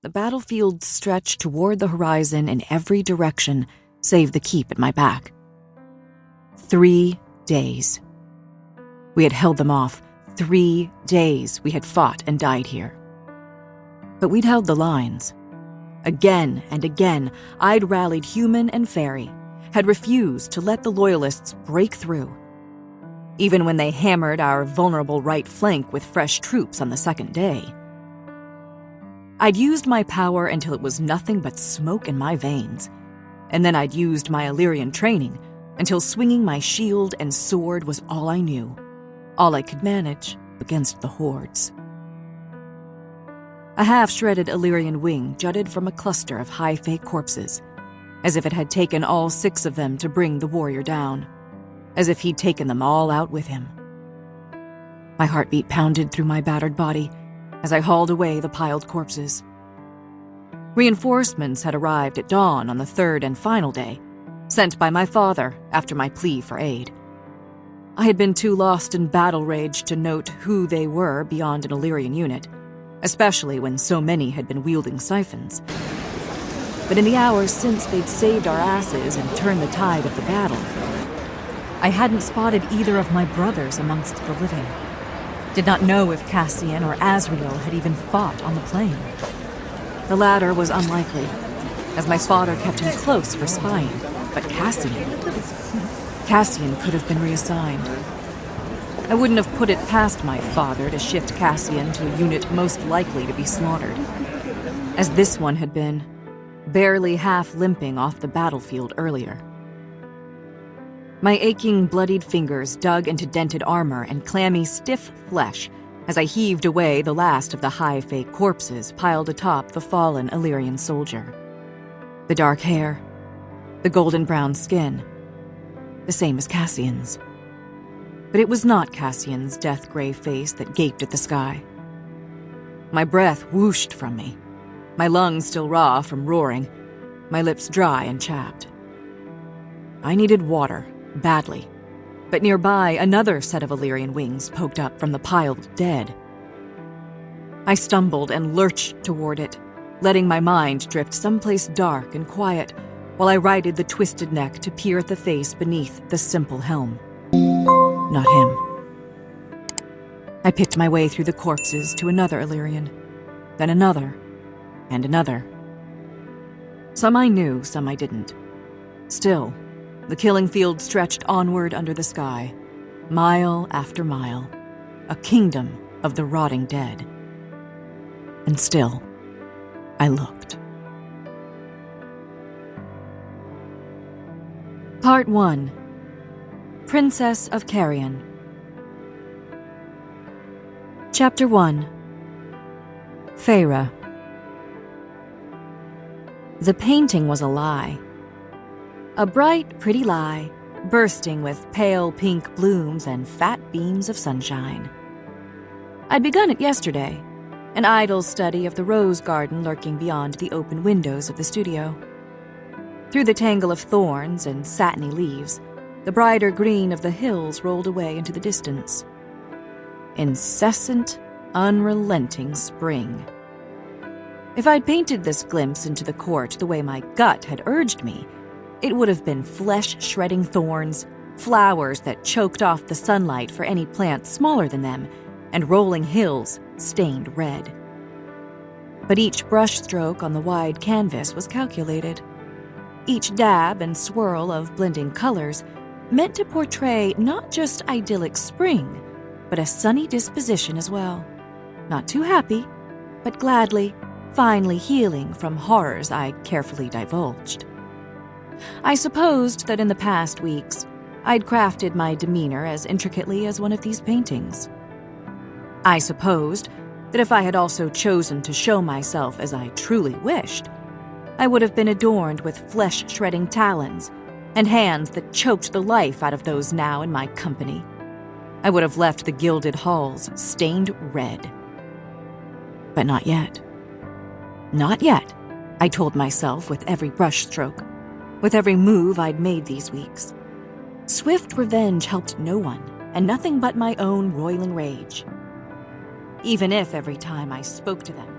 the battlefield stretched toward the horizon in every direction, save the keep at my back. 3 days. We had held them off. 3 days we had fought and died here. But we'd held the lines. Again and again, I'd rallied human and fairy, had refused to let the Loyalists break through. Even when they hammered our vulnerable right flank with fresh troops on the second day. I'd used my power until it was nothing but smoke in my veins, and then I'd used my Illyrian training until swinging my shield and sword was all I knew, all I could manage against the hordes. A half-shredded Illyrian wing jutted from a cluster of high Fey corpses, as if it had taken all 6 of them to bring the warrior down, as if he'd taken them all out with him. My heartbeat pounded through my battered body as I hauled away the piled corpses. Reinforcements had arrived at dawn on the 3rd and final day, sent by my father after my plea for aid. I had been too lost in battle rage to note who they were beyond an Illyrian unit, especially when so many had been wielding siphons. But in the hours since they'd saved our asses and turned the tide of the battle, I hadn't spotted either of my brothers amongst the living. Did not know if Cassian or Azriel had even fought on the plain. The latter was unlikely, as my father kept him close for spying, but Cassian could have been reassigned. I wouldn't have put it past my father to shift Cassian to a unit most likely to be slaughtered, as this one had been, barely half limping off the battlefield earlier. My aching, bloodied fingers dug into dented armor and clammy, stiff flesh as I heaved away the last of the high Fey corpses piled atop the fallen Illyrian soldier. The dark hair, the golden-brown skin, the same as Cassian's. But it was not Cassian's death-gray face that gaped at the sky. My breath whooshed from me, my lungs still raw from roaring, my lips dry and chapped. I needed water, badly, but nearby another set of Illyrian wings poked up from the piled dead. I stumbled and lurched toward it, letting my mind drift someplace dark and quiet while I righted the twisted neck to peer at the face beneath the simple helm. Not him. I picked my way through the corpses to another Illyrian, then another, and another. Some I knew, some I didn't. Still, the killing field stretched onward under the sky, mile after mile, a kingdom of the rotting dead. And still, I looked. Part 1. Princess of Carrion. Chapter 1. Feyre. The painting was a lie. A bright, pretty lie, bursting with pale pink blooms and fat beams of sunshine. I'd begun it yesterday, an idle study of the rose garden lurking beyond the open windows of the studio. Through the tangle of thorns and satiny leaves, the brighter green of the hills rolled away into the distance. Incessant, unrelenting spring. If I'd painted this glimpse into the court the way my gut had urged me, it would have been flesh-shredding thorns, flowers that choked off the sunlight for any plant smaller than them, and rolling hills stained red. But each brushstroke on the wide canvas was calculated. Each dab and swirl of blending colors meant to portray not just idyllic spring, but a sunny disposition as well. Not too happy, but gladly, finally healing from horrors I carefully divulged. I supposed that in the past weeks, I'd crafted my demeanor as intricately as one of these paintings. I supposed that if I had also chosen to show myself as I truly wished, I would have been adorned with flesh-shredding talons and hands that choked the life out of those now in my company. I would have left the gilded halls stained red. But not yet. Not yet, I told myself with every brushstroke, with every move I'd made these weeks. Swift revenge helped no one, and nothing but my own roiling rage. Even if every time I spoke to them,